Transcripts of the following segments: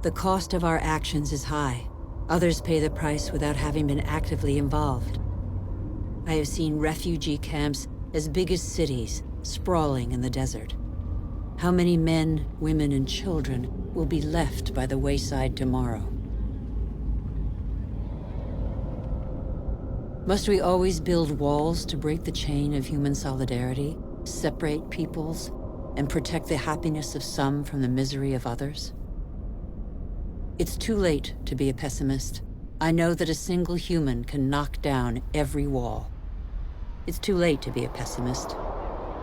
The cost of our actions is high. Others pay the price without having been actively involved. I have seen refugee camps as big as cities, sprawling in the desert. How many men, women, and children will be left by the wayside tomorrow? Must we always build walls to break the chain of human solidarity, separate peoples, and protect the happiness of some from the misery of others? It's too late to be a pessimist. I know that a single human can knock down every wall. It's too late to be a pessimist.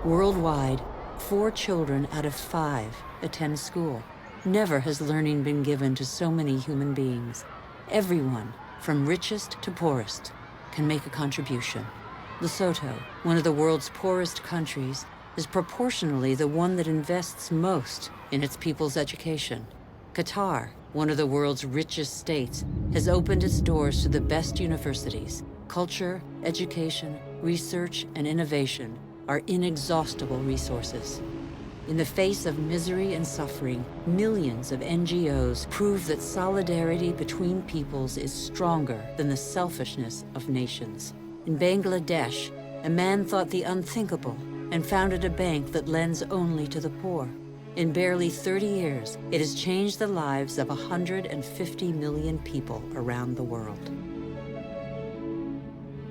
Worldwide, 4 children out of 5 attend school. Never has learning been given to so many human beings. Everyone, from richest to poorest, can make a contribution. Lesotho, one of the world's poorest countries, is proportionally the one that invests most in its people's education. Qatar, one of the world's richest states, has opened its doors to the best universities. Culture, education, research, and innovation are inexhaustible resources. In the face of misery and suffering, millions of NGOs prove that solidarity between peoples is stronger than the selfishness of nations. In Bangladesh, a man thought the unthinkable and founded a bank that lends only to the poor. In barely 30 years, it has changed the lives of 150 million people around the world.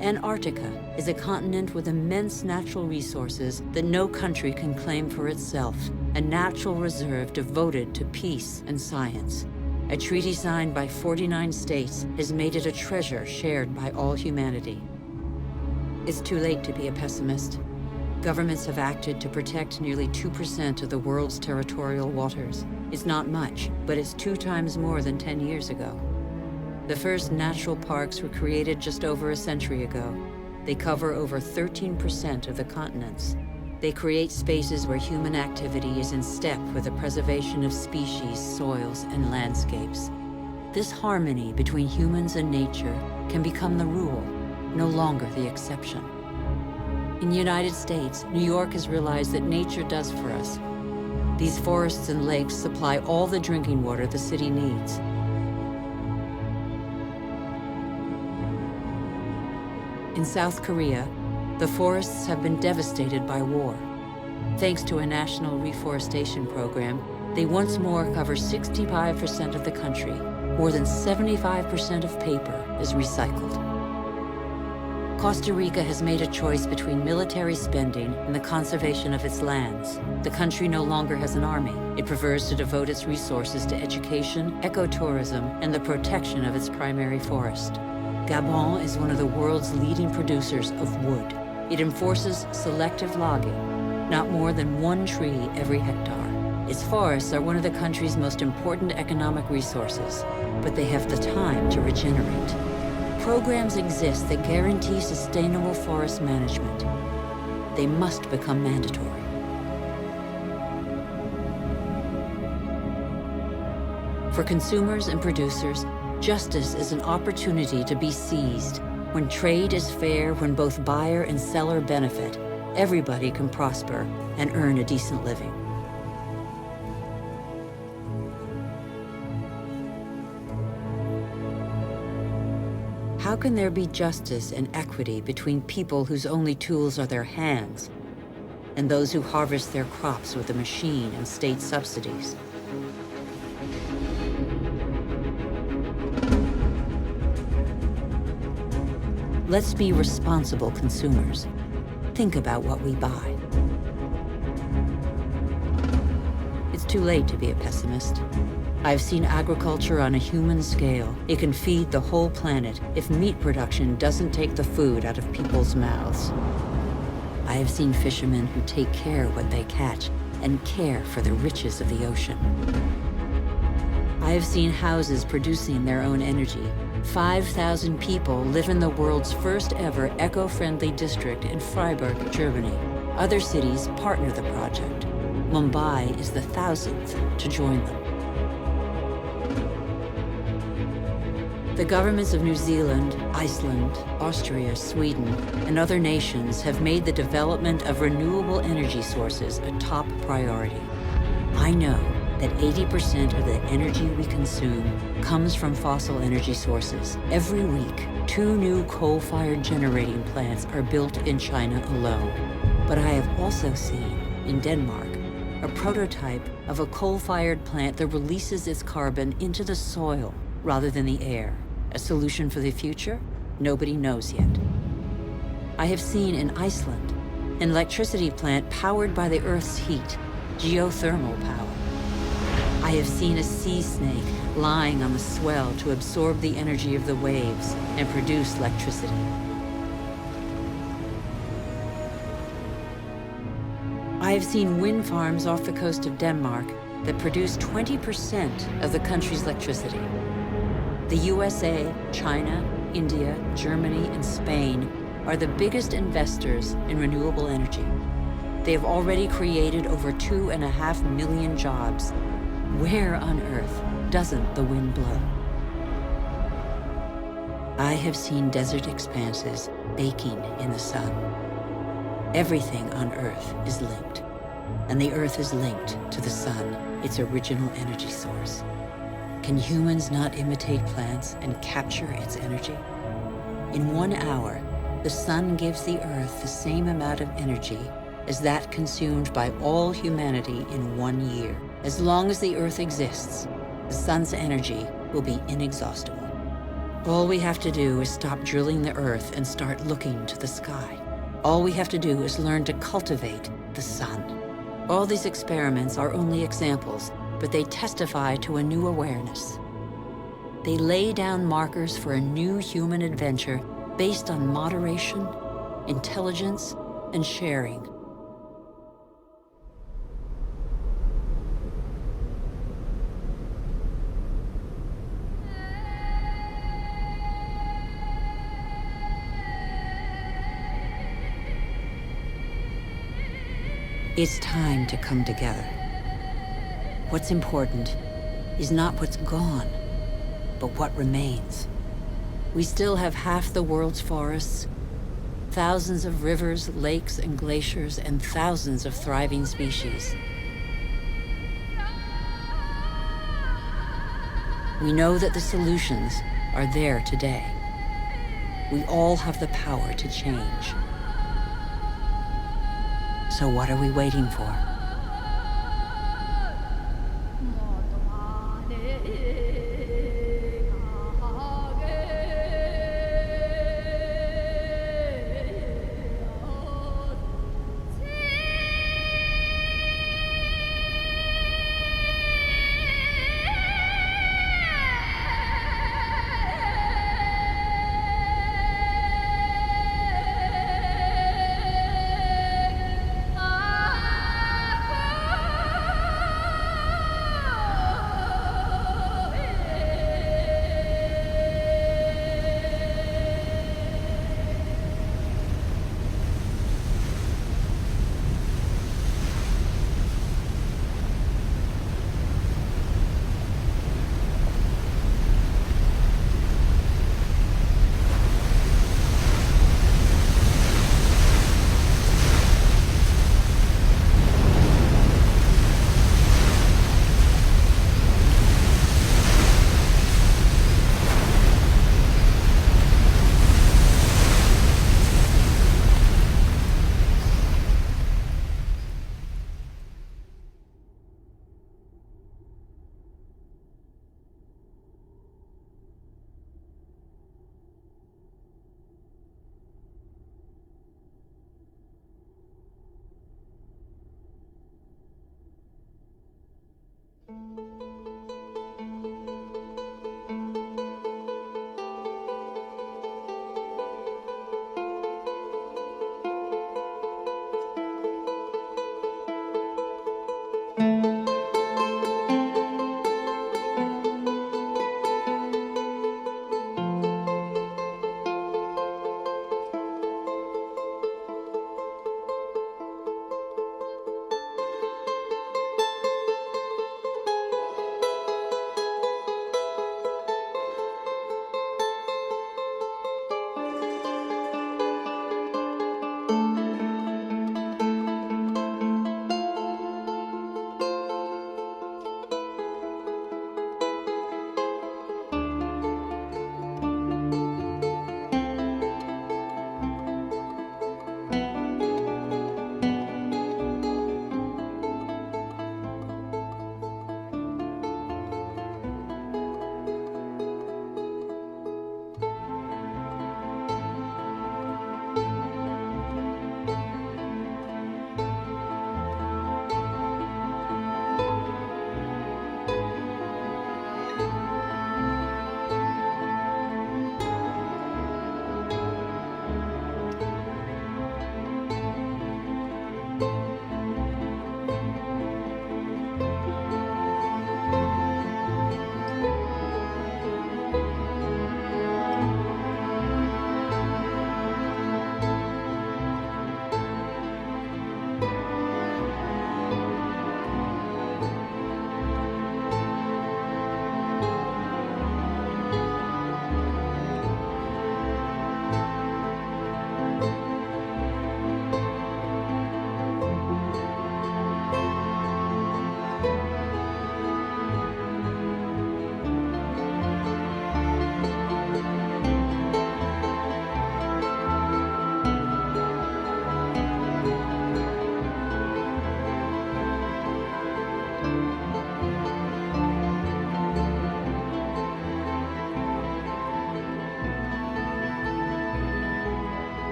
Antarctica is a continent with immense natural resources that no country can claim for itself, a natural reserve devoted to peace and science. A treaty signed by 49 states has made it a treasure shared by all humanity. It's too late to be a pessimist. Governments have acted to protect nearly 2% of the world's territorial waters. It's not much, but it's 2 times more than 10 years ago. The first natural parks were created just over a century ago. They cover over 13% of the continents. They create spaces where human activity is in step with the preservation of species, soils, and landscapes. This harmony between humans and nature can become the rule, no longer the exception. In the United States, New York has realized that nature does for us. These forests and lakes supply all the drinking water the city needs. In South Korea, the forests have been devastated by war. Thanks to a national reforestation program, they once more cover 65% of the country. More than 75% of paper is recycled. Costa Rica has made a choice between military spending and the conservation of its lands. The country no longer has an army. It prefers to devote its resources to education, ecotourism, and the protection of its primary forest. Gabon is one of the world's leading producers of wood. It enforces selective logging, not more than 1 tree every hectare. Its forests are one of the country's most important economic resources, but they have the time to regenerate. Programs exist that guarantee sustainable forest management. They must become mandatory. For consumers and producers, justice is an opportunity to be seized. When trade is fair, when both buyer and seller benefit, everybody can prosper and earn a decent living. How can there be justice and equity between people whose only tools are their hands and those who harvest their crops with a machine and state subsidies? Let's be responsible consumers. Think about what we buy. It's too late to be a pessimist. I've seen agriculture on a human scale. It can feed the whole planet if meat production doesn't take the food out of people's mouths. I have seen fishermen who take care what they catch and care for the riches of the ocean. I have seen houses producing their own energy. 5,000 people live in the world's first ever eco-friendly district in Freiburg, Germany. Other cities partner the project. Mumbai is the 1,000th to join them. The governments of New Zealand, Iceland, Austria, Sweden, and other nations have made the development of renewable energy sources a top priority. I know that 80% of the energy we consume comes from fossil energy sources. Every week, 2 new coal-fired generating plants are built in China alone. But I have also seen, in Denmark, a prototype of a coal-fired plant that releases its carbon into the soil rather than the air. A solution for the future? Nobody knows yet. I have seen in Iceland an electricity plant powered by the Earth's heat, geothermal power. I have seen a sea snake lying on the swell to absorb the energy of the waves and produce electricity. I have seen wind farms off the coast of Denmark that produce 20% of the country's electricity. The USA, China, India, Germany, and Spain are the biggest investors in renewable energy. They have already created over 2.5 million jobs. Where on earth doesn't the wind blow? I have seen desert expanses baking in the sun. Everything on Earth is linked, and the Earth is linked to the sun, its original energy source. Can humans not imitate plants and capture its energy? In 1 hour, the sun gives the Earth the same amount of energy as that consumed by all humanity in 1 year. As long as the Earth exists, the sun's energy will be inexhaustible. All we have to do is stop drilling the Earth and start looking to the sky. All we have to do is learn to cultivate the sun. All these experiments are only examples, but they testify to a new awareness. They lay down markers for a new human adventure based on moderation, intelligence, and sharing. It's time to come together. What's important is not what's gone, but what remains. We still have half the world's forests, thousands of rivers, lakes, and glaciers, and thousands of thriving species. We know that the solutions are there today. We all have the power to change. So what are we waiting for?